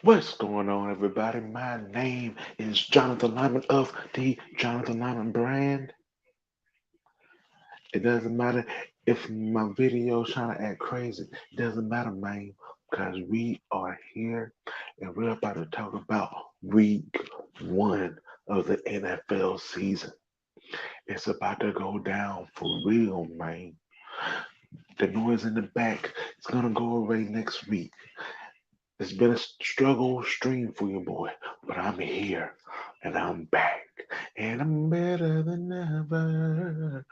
What's going on, everybody? My name is Jonathan Lyman of the Jonathan Lyman Brand. It doesn't matter if my video's trying to act crazy. It doesn't matter, man, because we are here and we're about to talk about week one of the NFL season. It's about to go down for real, man. The noise in the back is gonna go away next week. It's been a struggle stream for you, boy, but I'm here and I'm back and I'm better than ever.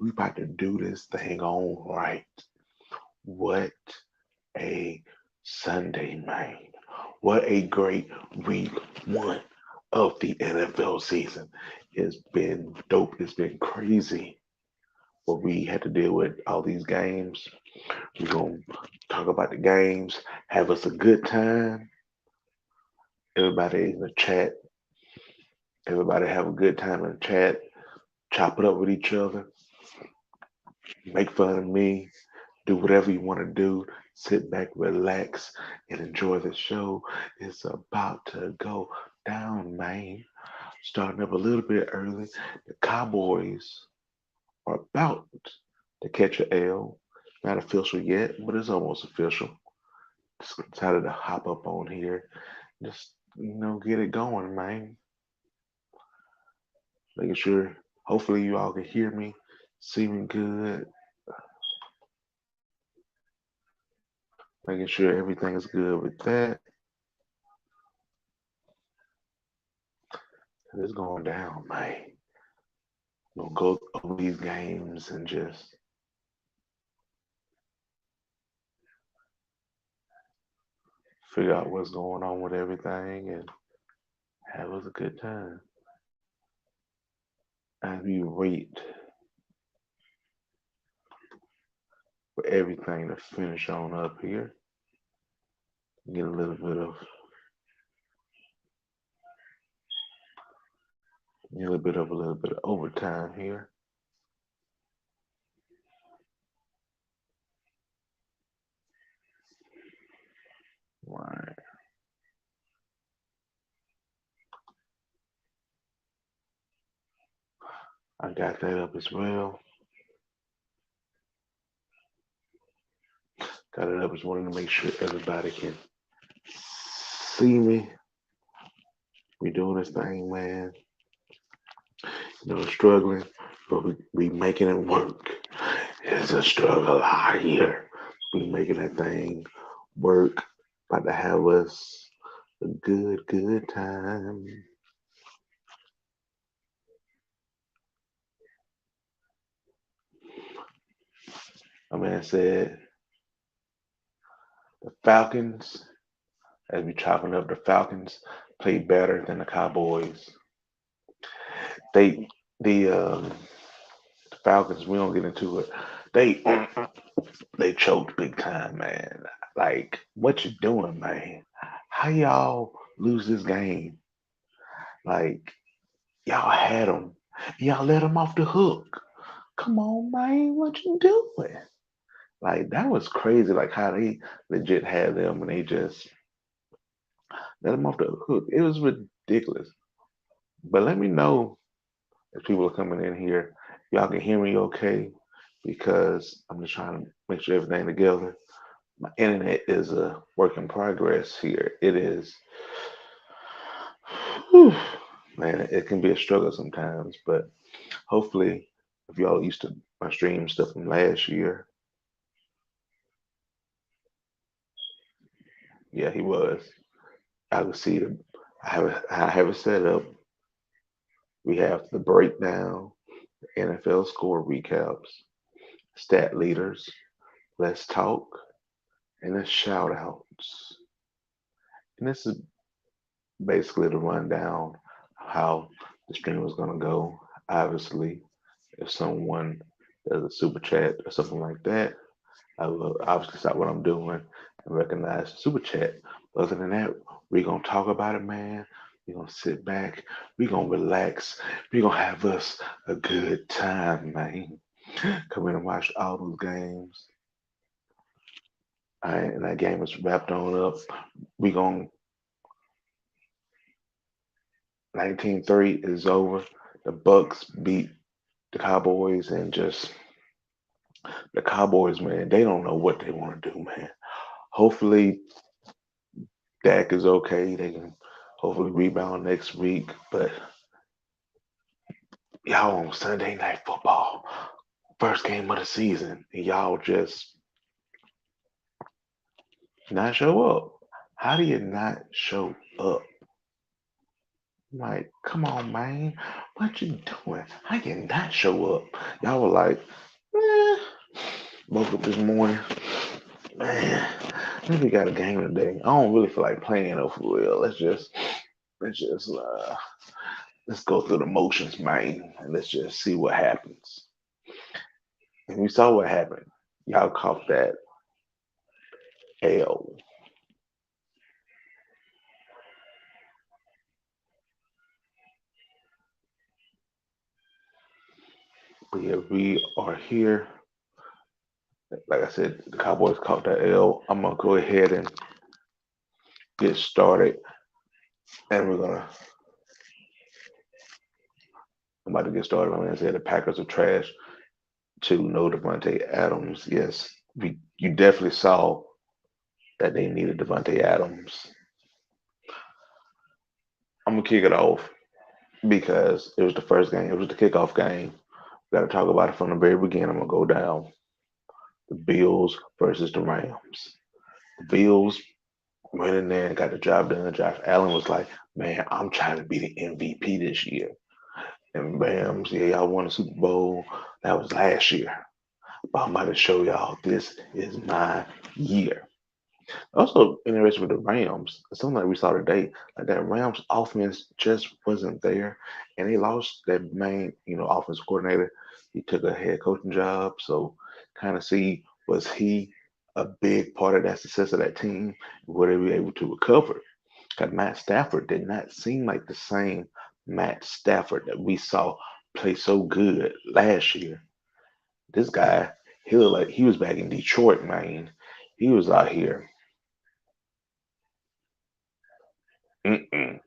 We about to do this thing on right. What a Sunday, man. What a great week one of the NFL season. It's been dope. It's been crazy what we had to deal with all these games. We're going to talk about the games, have us a good time. Everybody in the chat, everybody have a good time in the chat, chop it up with each other, make fun of me, do whatever you want to do. Sit back, relax, and enjoy the show. It's about to go down, man. Starting up a little bit early. The Cowboys are about to catch a L. Not official yet, but it's almost official. Just decided to hop up on here. Just, get it going, man. Making sure, hopefully, you all can hear me, see me good. Making sure everything is good with that. It's going down, man. We'll go over these games and just figure out what's going on with everything and have us a good time. As we wait for everything to finish on up here, get a little bit of overtime here. Right. I got that up as well. Got it up as wanting to make sure everybody can see me. We doing this thing, man. Struggling, but we making it work. It's a struggle out here. We making that thing work. About to have us a good time. My man said the Falcons, as we chopping up, the Falcons played better than the Cowboys. They the Falcons, we don't get into it. They they choked big time, man. Like, what you doing, man? How y'all lose this game? Like, y'all had them. Y'all let them off the hook. Come on, man. What you doing? Like, that was crazy. Like, how they legit had them and they just let them off the hook. It was ridiculous. But let me know if people are coming in here. Y'all can hear me okay because I'm just trying to make sure everything together. My internet is a work in progress here. It is, whew, man, it can be a struggle sometimes, but hopefully, if y'all used to my stream stuff from last year, yeah, he was. I would see the. I have it set up. We have the breakdown, NFL score recaps, stat leaders, let's talk, and the shout outs. And this is basically the rundown how the stream was gonna go. Obviously, if someone does a super chat or something like that, I will obviously stop what I'm doing and recognize the super chat. Other than that, we're gonna talk about it, man. We're gonna sit back, we're gonna relax, we're gonna have us a good time, man. Come in and watch all those games. All right, and that game is wrapped on up. We gonna 19-3 is over. The Bucks beat the Cowboys, and just the Cowboys, man, they don't know what they want to do, man. Hopefully Dak is okay. They can hopefully rebound next week. But y'all on Sunday Night Football, first game of the season, and y'all just not show up. How do you not show up? Like, come on, man. What you doing? How you not show up? Y'all were like, eh. Woke up this morning, man. Maybe got a game today. I don't really feel like playing though for real. Let's just let's go through the motions, man, and let's just see what happens. And we saw what happened. Y'all caught that L. But yeah, we are here. Like I said, the Cowboys caught that L. I'm gonna go ahead and get started, and I'm about to get started. I'm gonna say the Packers are trash. To no Devontae Adams. Yes, you definitely saw that they needed Devontae Adams. I'm gonna kick it off because it was the first game. It was the kickoff game. Got to talk about it from the very beginning. I'm gonna go down the Bills versus the Rams. The Bills went in there and got the job done. Josh Allen was like, "Man, I'm trying to be the MVP this year." And Rams, yeah, y'all won the Super Bowl. That was last year. But I'm about to show y'all this is my year. Also interested with the Rams. Something like we saw today, like that Rams offense just wasn't there, and they lost that main, offense coordinator. He took a head coaching job, so kind of see was he a big part of that success of that team? Were they be able to recover? Because Matt Stafford did not seem like the same Matt Stafford that we saw play so good last year. This guy, he looked like he was back in Detroit, man. He was out here. Mm-mm.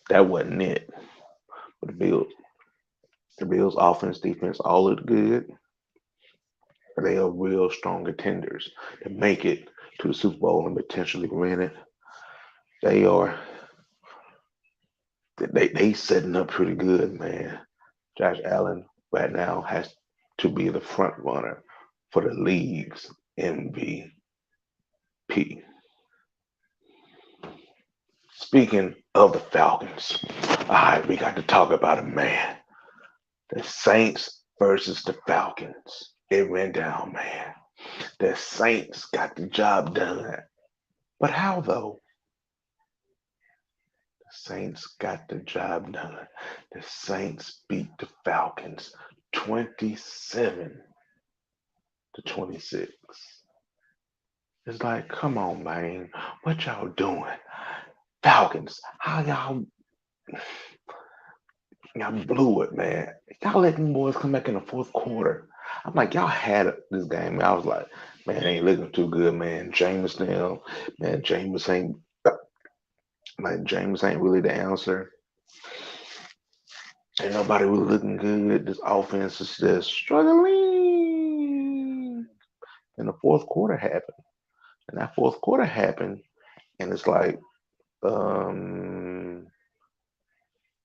That wasn't it. But the Bills offense, defense, all looked good. They are real strong contenders to make it to the Super Bowl and potentially win it. They are they setting up pretty good, man. Josh Allen right now has to be the front runner for the league's MVP. Speaking of the Falcons, all right, we got to talk about it, man. The Saints versus the Falcons. It went down, man. The Saints got the job done. But how though? The Saints got the job done. The Saints beat the Falcons 27-26. It's like, come on, man. What y'all doing? Falcons, how y'all blew it, man. Y'all let them boys come back in the fourth quarter. I'm like, y'all had this game. I was like, man, it ain't looking too good, man. James now, man, James ain't really the answer. Ain't nobody really looking good. This offense is just struggling. And the fourth quarter happened. And that fourth quarter happened, and it's like, um,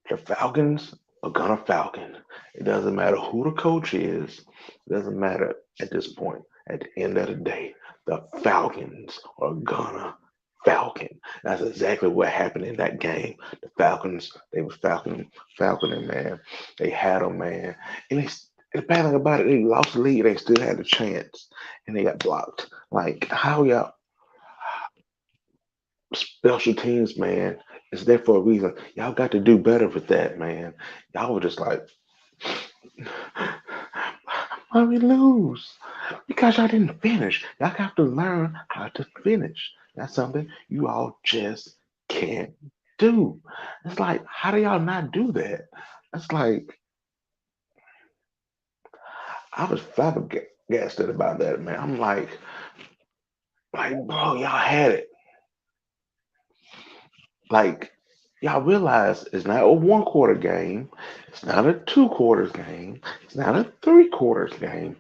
the Falcons are gonna Falcon. It doesn't matter who the coach is. It doesn't matter at this point. At the end of the day, the Falcons are gonna Falcon. That's exactly what happened in that game. The Falcons, they were Falconing, man. They had them, man. And the bad thing about it, they lost the lead. They still had a chance, and they got blocked. Like, how y'all special teams, man, is there for a reason. Y'all got to do better with that, man. Y'all were just like, why we lose? Because y'all didn't finish. Y'all have to learn how to finish. That's something you all just can't do. It's like, how do y'all not do that? It's like, I was flabbergasted about that, man. I'm like, bro, y'all had it. Like, Y'all realize it's not a 1 quarter game, it's not a 2 quarters game, it's not a 3 quarters game,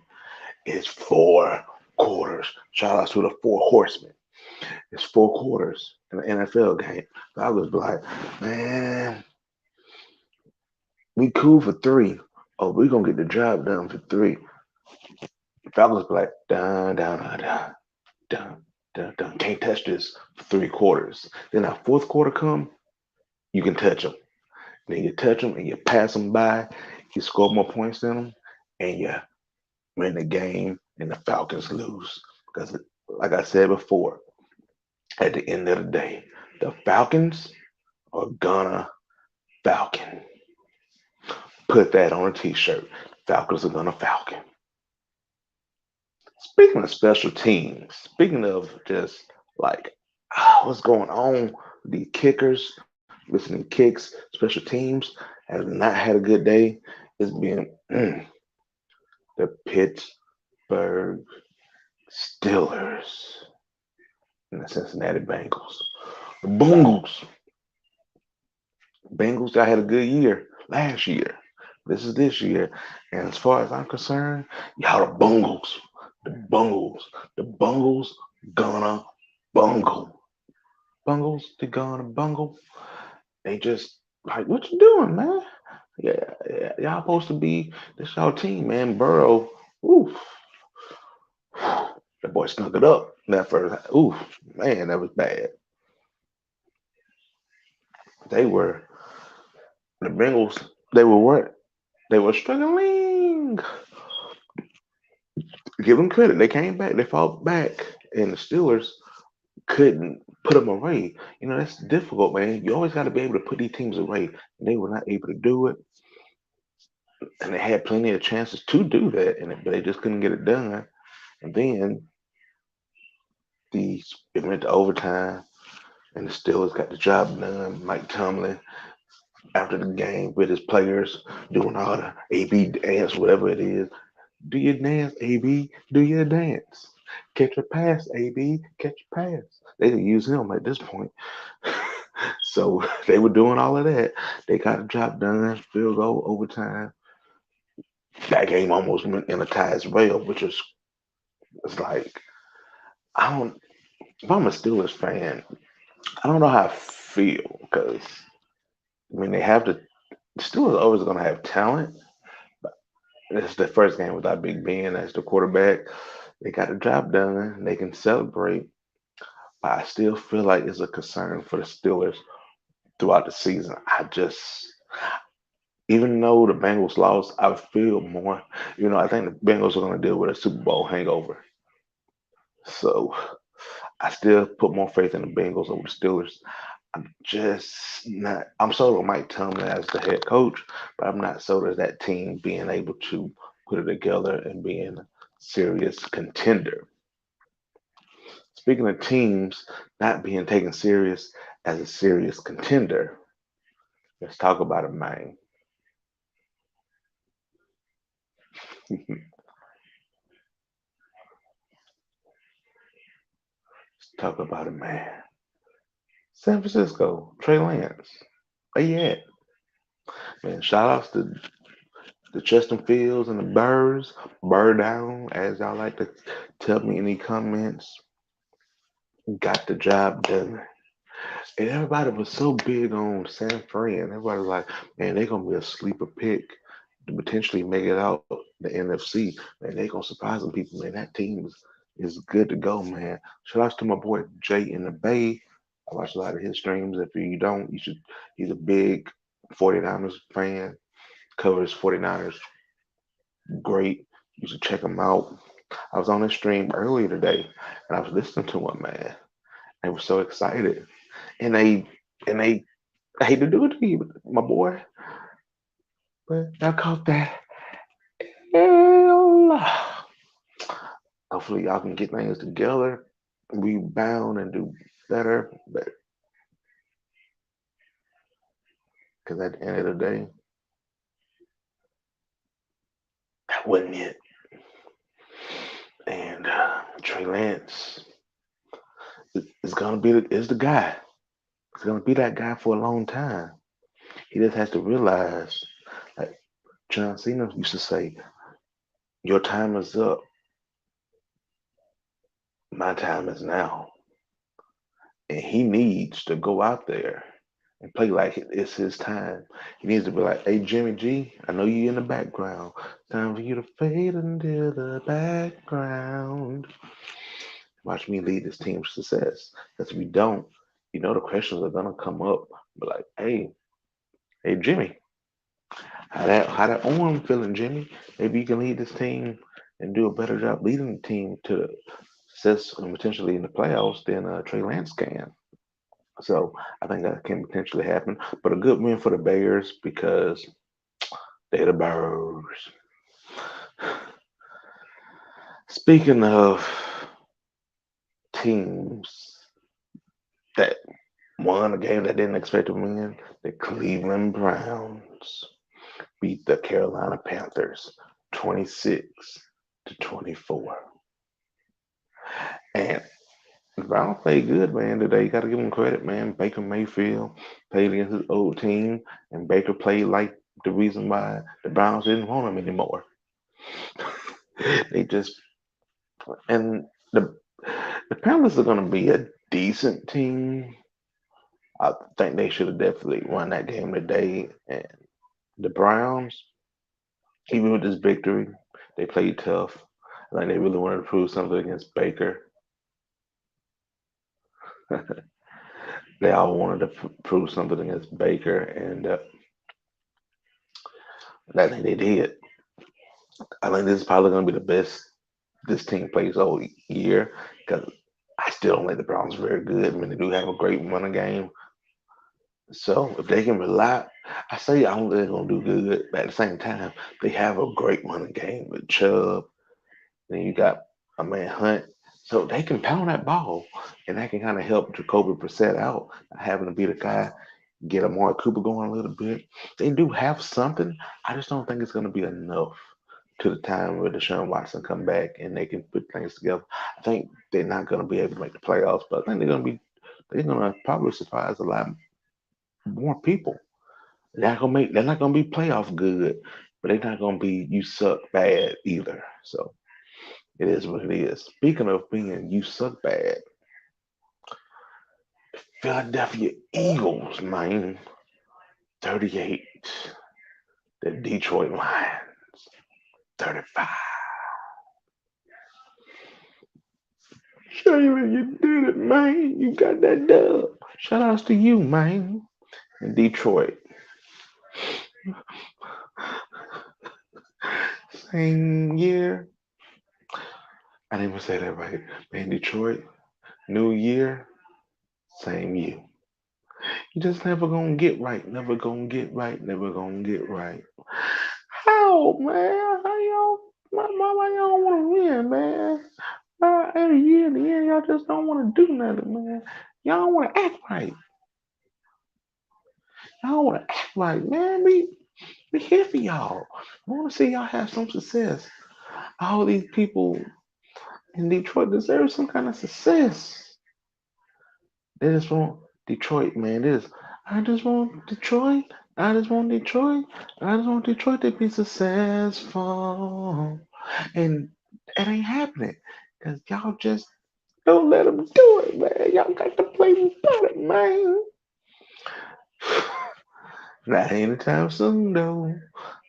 it's 4 quarters. Shout out to the four horsemen. It's 4 quarters in the NFL game. So I was like, man, we cool for three. Oh, we gonna get the job done for three. Falcons be like, dun dun dun dun dun dun dun. Can't touch this for 3 quarters. Then our 4th quarter come, you can touch them. Then you touch them and you pass them by. You score more points than them, and you win the game. And the Falcons lose because, like I said before, at the end of the day, the Falcons are gonna Falcon. Put that on a T-shirt. Falcons are gonna Falcon. Speaking of special teams, speaking of just like what's going on with these kickers, missing kicks, special teams have not had a good day. It's been the Pittsburgh Steelers and the Cincinnati Bengals. The Bengals, I had a good year last year. This is this year. And as far as I'm concerned, y'all the Bungles. The Bungles. The Bungles gonna bungle. Bungles, they gonna bungle. They just like, what you doing, man? Yeah, yeah, y'all supposed to be this y'all team, man. Burrow, oof, that boy snuck it up that first. Oof, man, that was bad. They were the Bengals. They were what? They were struggling. Give them credit. They came back. They fought back, and the Steelers couldn't put them away. You know that's difficult, man. You always got to be able to put these teams away. And they were not able to do it, and they had plenty of chances to do that, but they just couldn't get it done. And then the it went to overtime, and the Steelers got the job done. Mike Tomlin after the game with his players doing all the AB dance, whatever it is. Do your dance, AB. Do your dance. Catch a pass, AB. Catch a pass. They didn't use him at this point. So they were doing all of that. They got the job done. Field goal, overtime. That game almost went in a tie as well, which is it's like I don't. If I'm a Steelers fan, I don't know how I feel because I mean they have the Steelers are always going to have talent. But this is the first game without Big Ben as the quarterback. They got the job done. They can celebrate. But I still feel like it's a concern for the Steelers throughout the season. I just, even though the Bengals lost, I feel more. I think the Bengals are going to deal with a Super Bowl hangover. So I still put more faith in the Bengals over the Steelers. I'm just not. I'm sold on Mike Tomlin as the head coach, but I'm not sold as that team being able to put it together and being a serious contender. Speaking of teams not being taken serious as a serious contender, let's talk about it, man. Let's talk about it, man. San Francisco, Trey Lance. Where you at? Man, shout outs to the Justin Fields and the Birds. Bird down, as y'all like to tell me in the comments. Got the job done. And everybody was so big on San Fran. Everybody was like, man, they're gonna be a sleeper pick to potentially make it out the NFC. Man, they're gonna surprise some people. Man, that team is good to go, man. Shout out to my boy Jay in the Bay. I watch a lot of his streams. If you don't, you should. He's a big 49ers fan. Covers 49ers great. You should check him out. I was on his stream earlier today, and I was listening to him, man. I was so excited, and they I hate to do it to you, my boy, but I caught that. Hell. Hopefully, y'all can get things together, rebound, and do better. But because at the end of the day, that wasn't it. And Trey Lance is gonna be is the guy. He's gonna be that guy for a long time. He just has to realize, like John Cena used to say, "Your time is up. My time is now." And he needs to go out there and play like it's his time. He needs to be like, "Hey, Jimmy G, I know you in the background. Time for you to fade into the background. Watch me lead this team to success." Because if we don't, the questions are gonna come up. But like, hey, Jimmy, how that arm feeling, Jimmy? Maybe you can lead this team and do a better job leading the team to success and potentially in the playoffs than Trey Lance can. So I think that can potentially happen. But a good win for the Bears because they're the Bears. Speaking of teams that won a game that didn't expect to win, the Cleveland Browns beat the Carolina Panthers 26-24. And the Browns played good, man, today. You got to give them credit, man. Baker Mayfield played against his old team, and Baker played like the reason why the Browns didn't want him anymore. They just and the Panthers are going to be a decent team. I think they should have definitely won that game today. And the Browns, even with this victory, they played tough. I think they really wanted to prove something against Baker. They all wanted to prove something against Baker, and I think they did. I think this is probably going to be the best this team plays all year because I still don't think the Browns are very good. I mean, they do have a great running game. So if they can rely, I don't think they're going to do good, but at the same time, they have a great running game with Chubb. Then you got a man Hunt. So they can pound that ball, and that can kind of help Jacoby Brissett out, having to be the guy, get Amari Cooper going a little bit. They do have something. I just don't think it's going to be enough to the time where Deshaun Watson come back and they can put things together. I think they're not going to be able to make the playoffs, but I think they're going to probably surprise a lot more people. They're not gonna be playoff good, but they're not gonna be you suck bad either. So it is what it is. Speaking of being you suck bad, Philadelphia Eagles, man, 38. The Detroit Lions, 35. Shaman, you did it, man. You got that dub. Shout outs to you, man. In Detroit. Same year. I didn't even say that right. Man, Detroit, new year, same year. You just never gonna get right. Never gonna get right. Never gonna get right. How, man? How y'all? Why y'all want to win, man? Every year, in the end, y'all just don't want to do nothing, man. Y'all don't want to act right. Y'all don't want to act right, man. We here for y'all. I want to see y'all have some success. All these people in Detroit deserve some kind of success. They just want Detroit, man. I just want Detroit. I just want Detroit. I just want Detroit to be successful. And it ain't happening. Because y'all just don't let them do it, man. Y'all got to play better, man. Not anytime soon, though.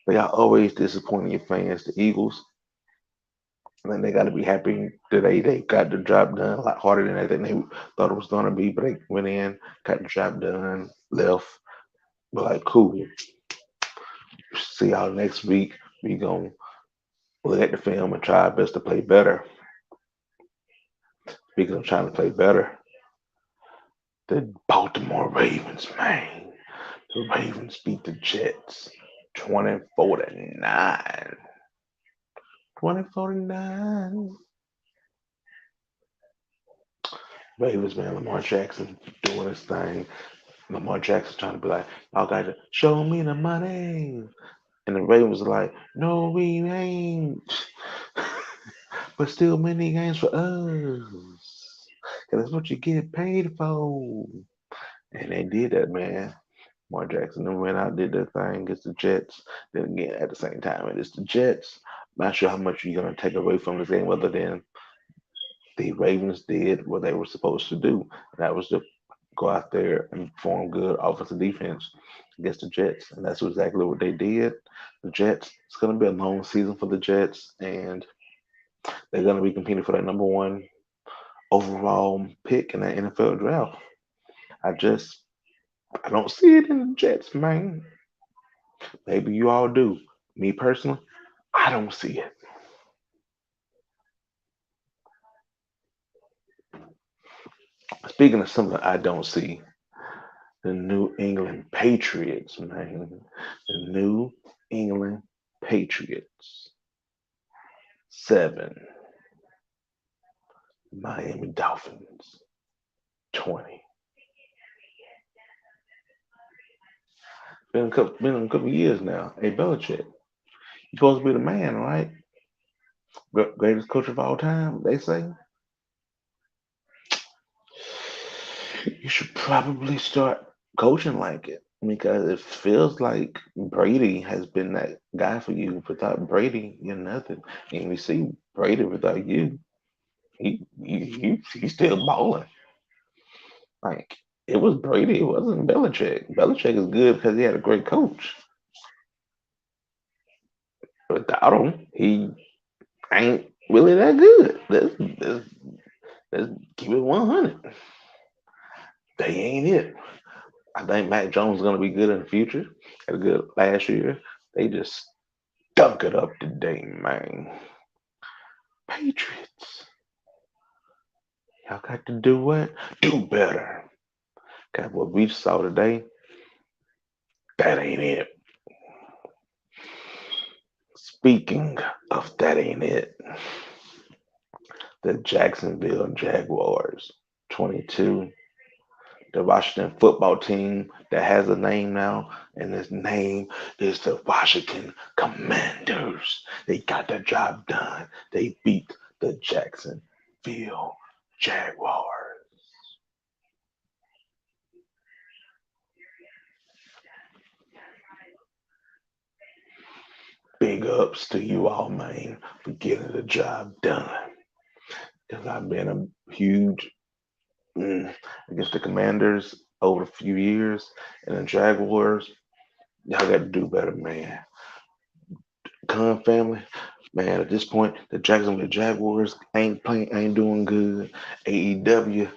But y'all always disappointing your fans, the Eagles. And they got to be happy today. They got the job done a lot harder than I think they thought it was going to be. But they went in, got the job done, left. But like, cool. See y'all next week. We gonna look at the film and try our best to play better. Speaking of trying to play better, the Baltimore Ravens, man. The Ravens beat the Jets 24-9. 24-9. Ravens, man, Lamar Jackson doing his thing. Lamar Jackson trying to be like, y'all got to show me the money. And the Ravens are like, no, we ain't. But still many games for us. Cause that's what you get paid for. And they did that, man. Mark Jackson then went out, did their thing against the Jets. Then again, at the same time, it is the Jets. Not sure how much you're going to take away from this game other than the Ravens did what they were supposed to do. And that was to go out there and perform good offensive defense against the Jets. And that's exactly what they did. The Jets, it's going to be a long season for the Jets, and they're going to be competing for that number one overall pick in the NFL draft. I just, I don't see it in the Jets, man. Maybe you all do. Me personally, I don't see it. Speaking of something I don't see, the New England Patriots, man. The New England Patriots. 7. Miami Dolphins. 20. Been a couple years now. Hey, Belichick, you supposed to be the man, right? Greatest coach of all time, they say. You should probably start coaching like it because it feels like Brady has been that guy for you. Without Brady, you're nothing. And we see Brady without you, he's still balling. Like it was Brady, it wasn't Belichick. Belichick is good because he had a great coach. Without him, he ain't really that good. Let's keep it 100. They ain't it. I think Mac Jones is going to be good in the future. Had a good last year. They just dunk it up today, man. Patriots. Y'all got to do what? Do better. Cause what we saw today, that ain't it. Speaking of that ain't it, the Jacksonville Jaguars, 22. The Washington football team that has a name now, and his name is the Washington Commanders. They got the job done. They beat the Jacksonville Jaguars. Big ups to you all, man, for getting the job done. Because I've been a huge against the Commanders over a few years, and the Jaguars. Y'all got to do better, man. Khan family, man. At this point, the Jacksonville Jaguars ain't playing, ain't doing good. AEW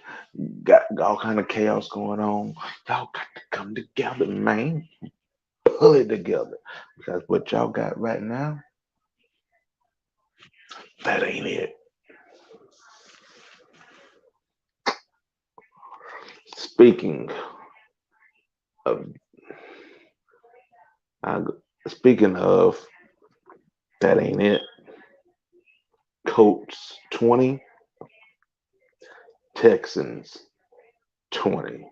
got all kind of chaos going on. Y'all got to come together, man. Pull it together because what y'all got right now, that ain't it. Speaking of, uh, speaking of, that ain't it. Colts 20, Texans 20.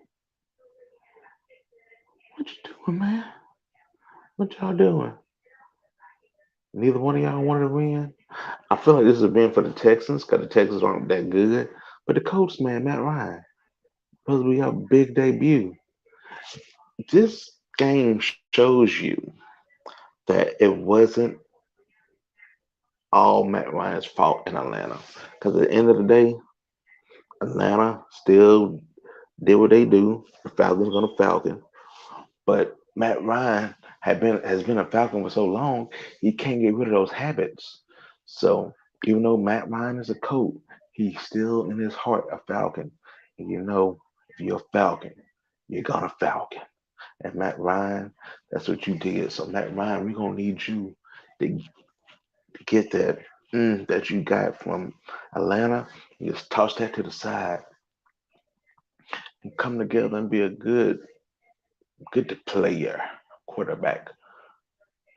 What you doing, man? What y'all doing? Neither one of y'all wanted to win. I feel like this is a win for the Texans because the Texans aren't that good. But the Colts, man, Matt Ryan, supposed to be our big debut. This game shows you that it wasn't all Matt Ryan's fault in Atlanta. Because at the end of the day, Atlanta still did what they do. The Falcons gonna Falcon. But Matt Ryan has been a Falcon for so long, he can't get rid of those habits. So even though Matt Ryan is a coach, he's still in his heart a Falcon. And you know, if you're a Falcon, you're gonna Falcon. And Matt Ryan, that's what you did. So Matt Ryan, we're gonna need you to get that that you got from Atlanta. You just toss that to the side and come together and be a good player quarterback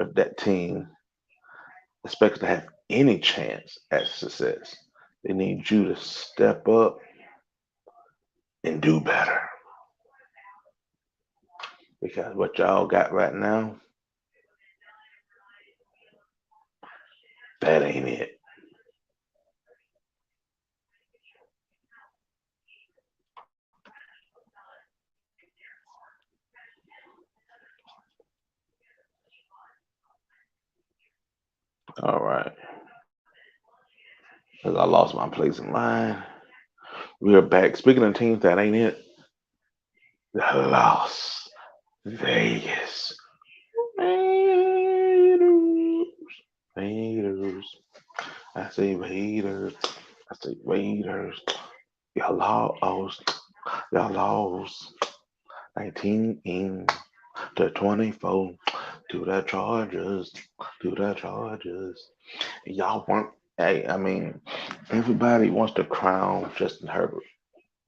of that team expects to have any chance at success. They need you to step up and do better because what y'all got right now, that ain't it. All right. Because I lost my place in line. We're back. Speaking of teams that ain't it, the Las Vegas Raiders. Raiders. I say Raiders. I say Raiders. Y'all lost. Y'all lost. 19 in to 24 to the Chargers. To the Chargers. Y'all want, hey, I mean, everybody wants to crown Justin Herbert.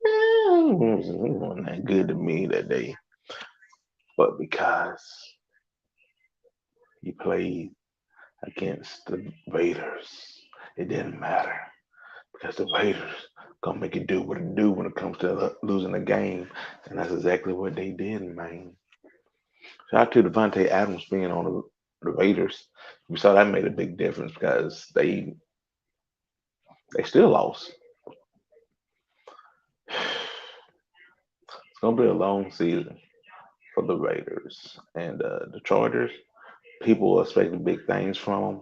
He wasn't that good to me that day, but because he played against the Raiders, it didn't matter because the Raiders gonna make it do what it do when it comes to losing a game, and that's exactly what they did, man. Shout out to Devontae Adams being on the Raiders. We saw that made a big difference because they still lost. It's gonna be a long season for the Raiders and the Chargers. People are expecting big things from them.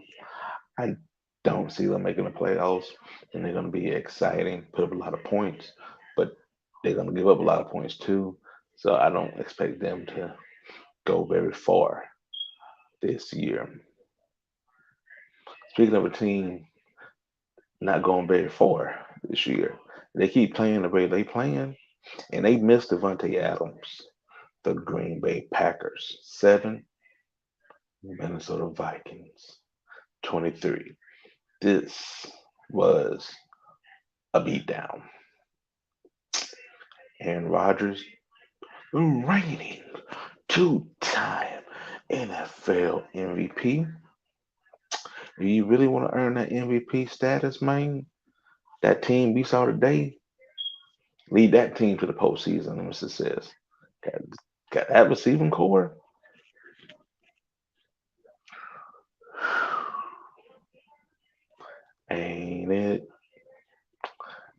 I don't see them making the playoffs, and they're going to be exciting, put up a lot of points, but they're going to give up a lot of points too. So I don't expect them to go very far this year. Speaking of a team not going very far this year, they keep playing the way they playing, and they missed Devontae Adams. The Green Bay Packers 7, Minnesota Vikings 23. This was a beatdown. Aaron Rodgers, the reigning two-time NFL MVP. Do you really want to earn that MVP status, man? That team we saw today, lead that team to the postseason and success. Got, got that receiving core. Ain't it?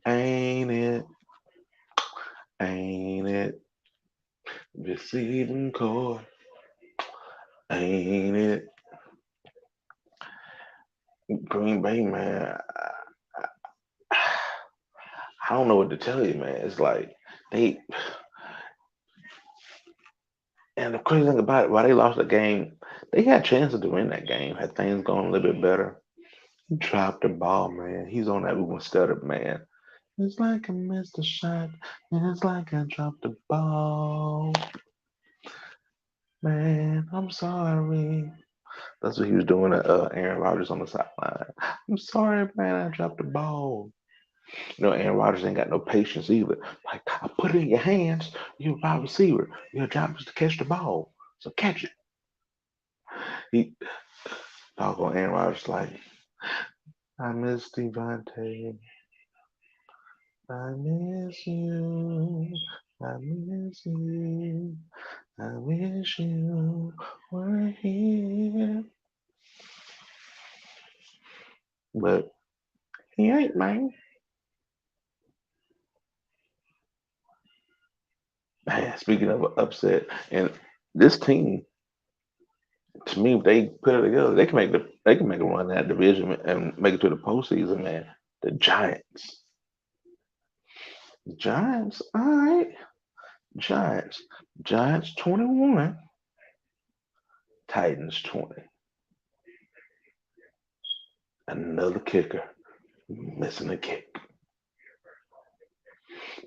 Ain't it? Ain't it? Receiving core. Ain't it? Green Bay, man. I don't know what to tell you, man. It's like they, and the crazy thing about it, why they lost the game, they had chances to win that game had things gone a little bit better. He dropped the ball, man. He's on that Uber stutter, man. It's like I missed a shot, and it's like I dropped the ball. Man, I'm sorry. That's what he was doing to Aaron Rodgers on the sideline. I'm sorry, man, I dropped the ball. You know, Aaron Rodgers ain't got no patience either. Like, I put it in your hands. You're a wide receiver. Your job is to catch the ball. So catch it. He, doggone Aaron Rodgers, like, I miss Devontae. I miss you. I miss you. I wish you were here. But he ain't, man. Man, speaking of upset, and this team, to me, if they put it together, they can make a run in that division and make it to the postseason, man. The Giants. Giants, all right. Giants. Giants 21. Titans 20. Another kicker missing a kick.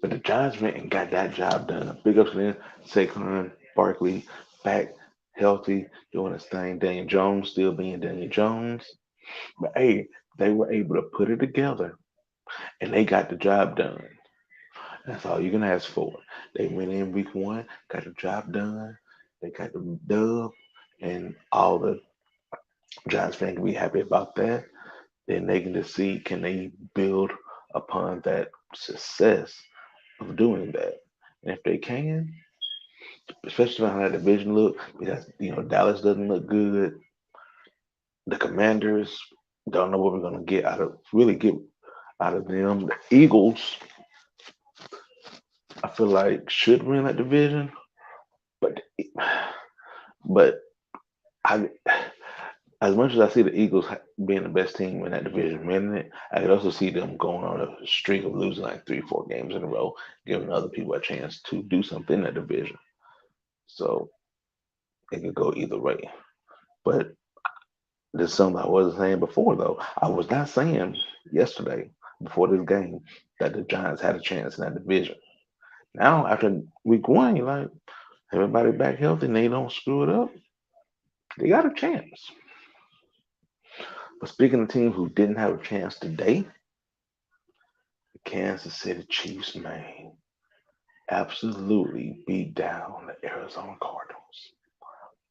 But the Giants went and got that job done. Big ups to them. Saquon Barkley back healthy, doing his thing. Daniel Jones still being Daniel Jones. But hey, they were able to put it together and they got the job done. That's all you can ask for. They went in week one, got the job done. They got the dub, and all the Giants fans can be happy about that. Then they can just see can they build upon that success of doing that. And if they can, especially how that division look, because Dallas doesn't look good. The Commanders don't know what we're gonna get out of them. The Eagles, I feel like should win that division, but but I as much as I see the Eagles being the best team in that division winning it, I could also see them going on a streak of losing like 3, 4 games in a row, giving other people a chance to do something in that division. So it could go either way. But there's something I wasn't saying before, though. I was not saying yesterday, before this game, that the Giants had a chance in that division. Now, after week one, you're like, everybody back healthy and they don't screw it up, they got a chance. But speaking of teams who didn't have a chance today, the Kansas City Chiefs, man, absolutely beat down the Arizona Cardinals.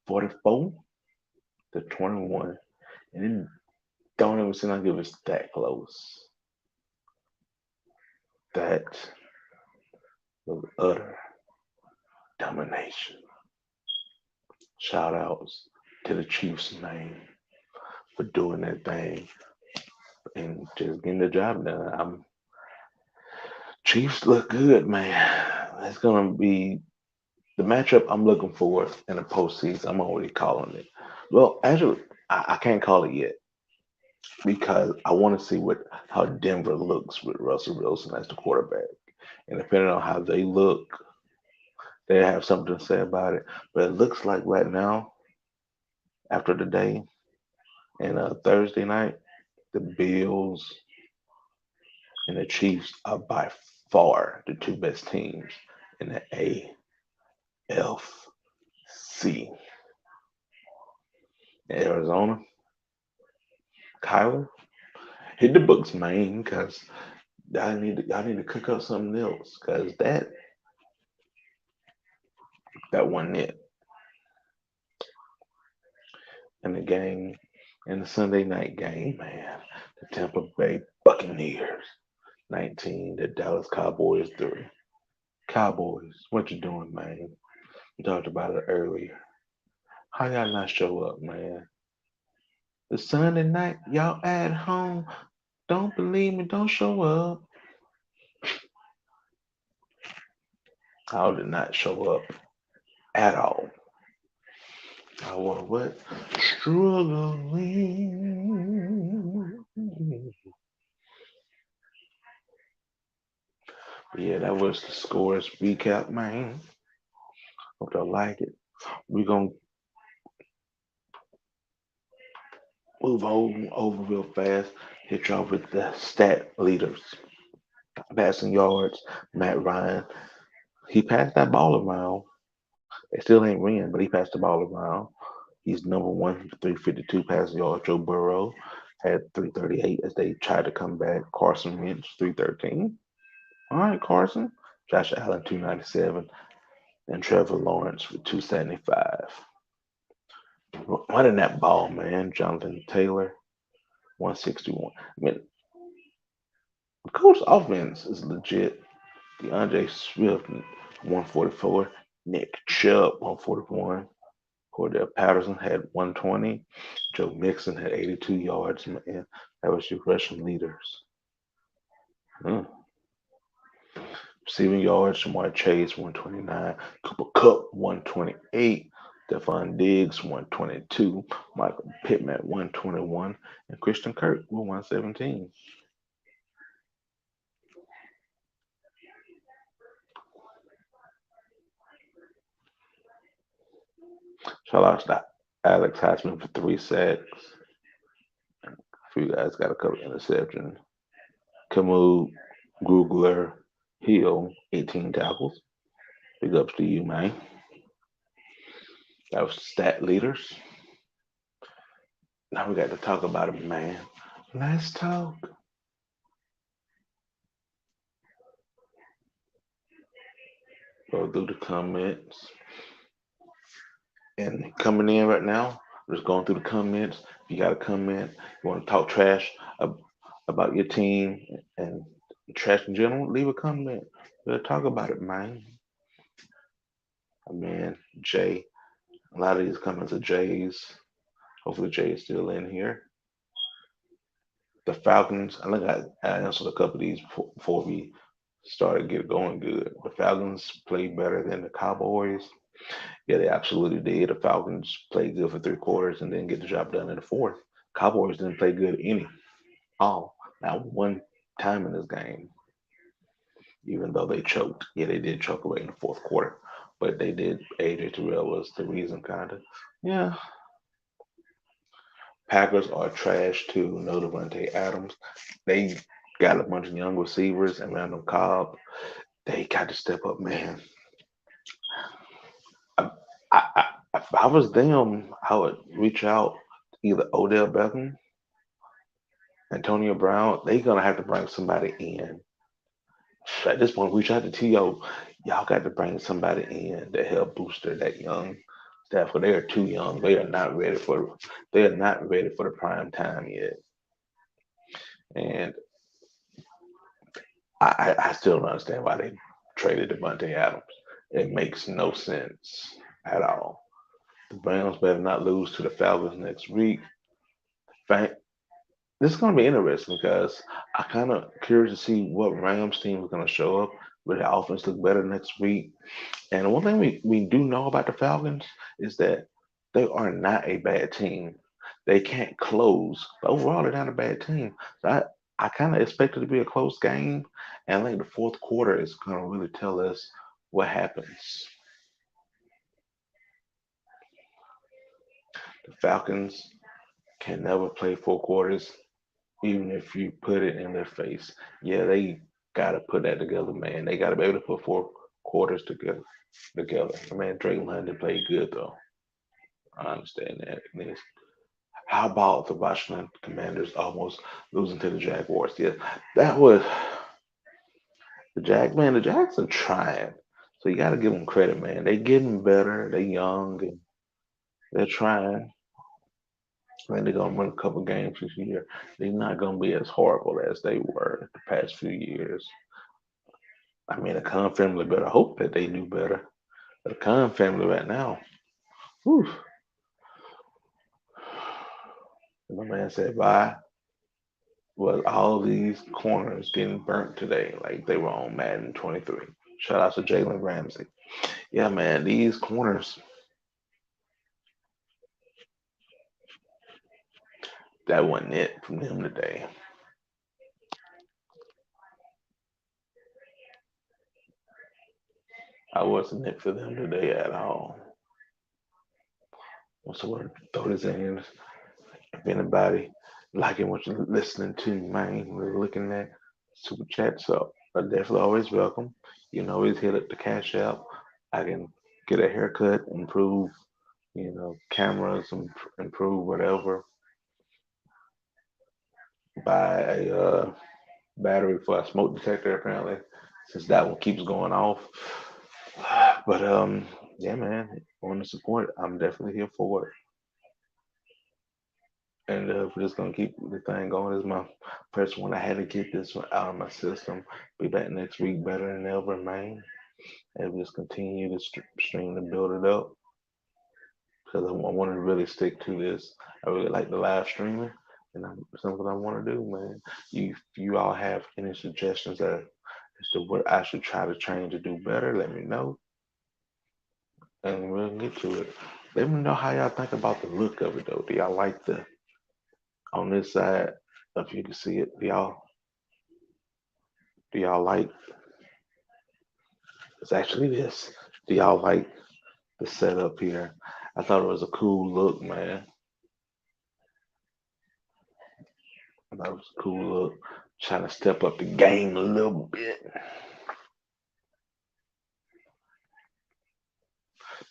44-21. And it don't even seem like it was that close. That was utter domination. Shout outs to the Chiefs, man, for doing that thing and just getting the job done. Chiefs look good, man. It's gonna be the matchup I'm looking for in the postseason. I'm already calling it. Well, actually, I can't call it yet because I want to see what how Denver looks with Russell Wilson as the quarterback, and depending on how they look, they have something to say about it. But it looks like right now, after the day and Thursday night, the Bills and the Chiefs are by far the two best teams in the AFC. Arizona, Kyler, hit the books, man, because y'all need to cook up something else, because that wasn't it. And the game, and the Sunday night game, man, the Tampa Bay Buccaneers 19, the Dallas Cowboys 3. Cowboys, what you doing, man? We talked about it earlier. How y'all not show up, man? The Sunday night, y'all at home. Don't believe me, don't show up. I did not show up at all. I was what? Struggling. But yeah, that was the scores recap, man. Hope y'all like it. We're gonna move over real fast. Hit y'all with the stat leaders. Passing yards, Matt Ryan. He passed that ball around. They still ain't win, but he passed the ball around. He's number one, 352 passing yards. Joe Burrow had 338 as they tried to come back. Carson Wentz, 313. All right, Carson. Josh Allen, 297. And Trevor Lawrence with 275. Running that ball, man. Jonathan Taylor, 161. I mean, the coach's offense is legit. DeAndre Swift, 144. Nick Chubb, 141. Cordell Patterson had 120. Joe Mixon had 82 yards. Man, that was your rushing leaders. Mm. Receiving yards, Jamar Chase, 129. Cooper Cup, 128. Stephon Diggs, 122. Michael Pittman, 121. And Christian Kirk, 117. Shout out to Alex Heisman for 3 sacks. A few guys got a couple interceptions. Camus, Googler, Hill, 18 tackles. Big ups to you, man. That was stat leaders. Now we got to talk about it, man. Let's talk. Go through the comments. And coming in right now, just going through the comments. If you got a comment, you want to talk trash about your team and trash in general, leave a comment. We'll talk about it, man. Man, Jay. A lot of these comments are Jay's. Hopefully Jay is still in here. The Falcons, I think I answered a couple of these before we started get going good. The Falcons played better than the Cowboys. Yeah, they absolutely did. The Falcons played good for 3 quarters and then get the job done in the fourth. Cowboys didn't play good any all. Not one time in this game, even though they choked. Yeah, they did choke away in the fourth quarter, but they did. AJ Terrell was the reason, kind of. Yeah, Packers are trash too. No Devontae Adams. They got a bunch of young receivers and Randall Cobb. They got to step up, man. I, if I was them, I would reach out to either Odell Beckham, Antonio Brown. They gonna have to bring somebody in. At this point, reach out to T.O. Y'all got to bring somebody in to help booster that young staff. They are too young. They are not ready for. They are not ready for the prime time yet. And I still don't understand why they traded Devontae Adams. It makes no sense at all. The Browns better not lose to the Falcons next week. Fa- This is going to be interesting because I kind of curious to see what Rams team is going to show up. Will the offense look better next week? And one thing we do know about the Falcons is that they are not a bad team. They can't close, but overall they're not a bad team. So I kind of expect it to be a close game, and I think the fourth quarter is going to really tell us what happens. The Falcons can never play 4 quarters, even if you put it in their face. Yeah, they got to put that together, man. They got to be able to put 4 quarters together. Together, man. Drake London played good though. I understand that. How about the Washington Commanders almost losing to the Jaguars? Yeah, that was the Jag man. The Jags are trying, so you got to give them credit, man. They getting better. They young and they're trying. I think they're gonna win a couple games this year. They're not gonna be as horrible as they were the past few years. I mean, the Khan family better hope that they do better. The Khan family right now, whew, my man said, "Bye." Was all these corners getting burnt today, like they were on Madden 23. Shout out to Jalen Ramsey. Yeah, man, these corners, that wasn't it from them today. I wasn't it for them today at all. So I want to throw this in. If anybody liking what you're listening to, man, we're looking at super chat, so I definitely always welcome. You can always hit up the cash app. I can get a haircut, improve, cameras, improve whatever. Buy a battery for a smoke detector apparently, since that one keeps going off. But yeah, man, want to support, I'm definitely here for it. And we're just gonna keep the thing going. This is my first one. I had to get this one out of my system. Be back next week better than ever, man. And we just continue to stream and build it up because I want to really stick to this. I really like the live streaming, and something I want to do, man. If you all have any suggestions as to what I should try to change to do better, let me know, and we'll get to it. Let me know how y'all think about the look of it, though. Do y'all like the on this side? If you can see it, do y'all like? It's actually this. Do y'all like the setup here? I thought it was a cool look, man. I thought it was a cool look. Trying to step up the game a little bit.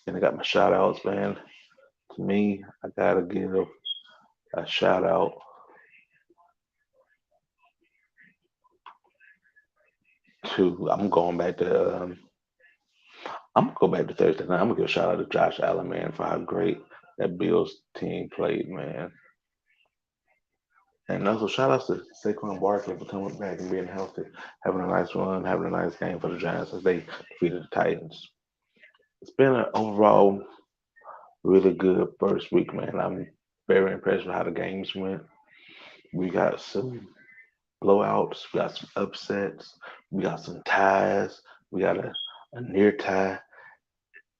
And I got my shout outs, man. To me, I gotta give a shout out to. I'm gonna go back to Thursday night. I'm gonna give a shout out to Josh Allen, man, for how great that Bills team played, man. And also shout outs to Saquon Barkley for coming back and being healthy, having a nice run, having a nice game for the Giants as they defeated the Titans. It's been an overall really good first week, man. I'm very impressed with how the games went. We got some blowouts, we got some upsets, we got some ties, we got a near tie.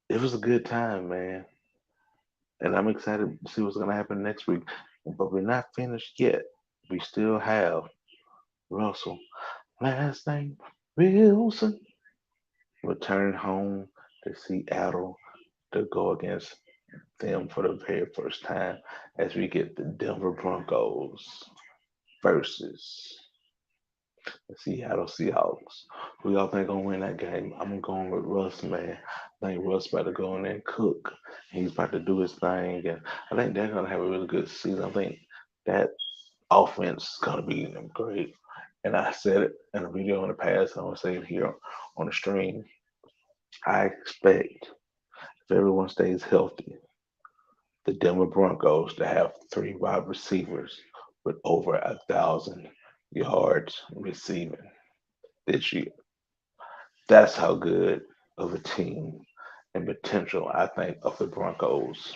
it was a good time, man. And I'm excited to see what's gonna happen next week. But we're not finished yet. We still have Russell, last name Wilson, return home to Seattle to go against them for the very first time as we get the Denver Broncos versus the Seattle Seahawks. Who y'all think gonna win that game? I'm going with Russ, man. I think Russ about to go in there and cook. He's about to do his thing, and I think they're gonna have a really good season. I think that offense is gonna be great. And I said it in a video in the past. I'm gonna say it here on the stream. I expect if everyone stays healthy, the Denver Broncos to have three wide receivers with over 1,000 yards receiving this year. That's how good of a team and potential I think of the Broncos.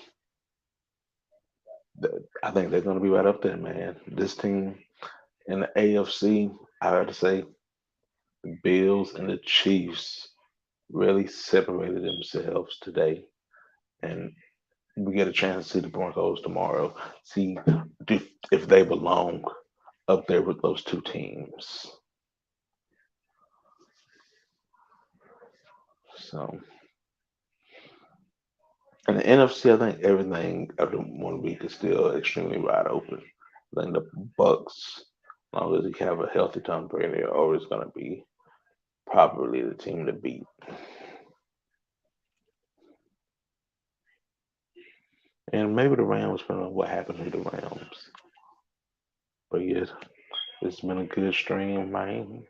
I think they're going to be right up there, man. This team in the AFC, I have to say, the Bills and the Chiefs really separated themselves today. And we get a chance to see the Broncos tomorrow, see if they belong up there with those two teams. So, in the NFC, I think everything after 1 week is still extremely wide open. I think the Bucks, as long as you have a healthy Tom Brady, are always going to be probably the team to beat. And maybe the Rams, depending on what happens with the Rams. But yes, it's been a good stream, man.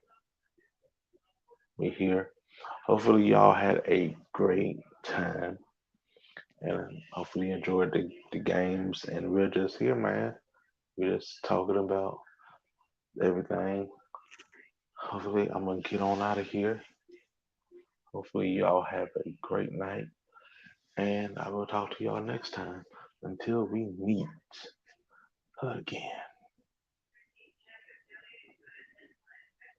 We here. Hopefully, y'all had a great time. And hopefully, you enjoyed the games. And we're just here, man. We're just talking about everything. Hopefully, I'm going to get on out of here. Hopefully, y'all have a great night. And I will talk to y'all next time until we meet again.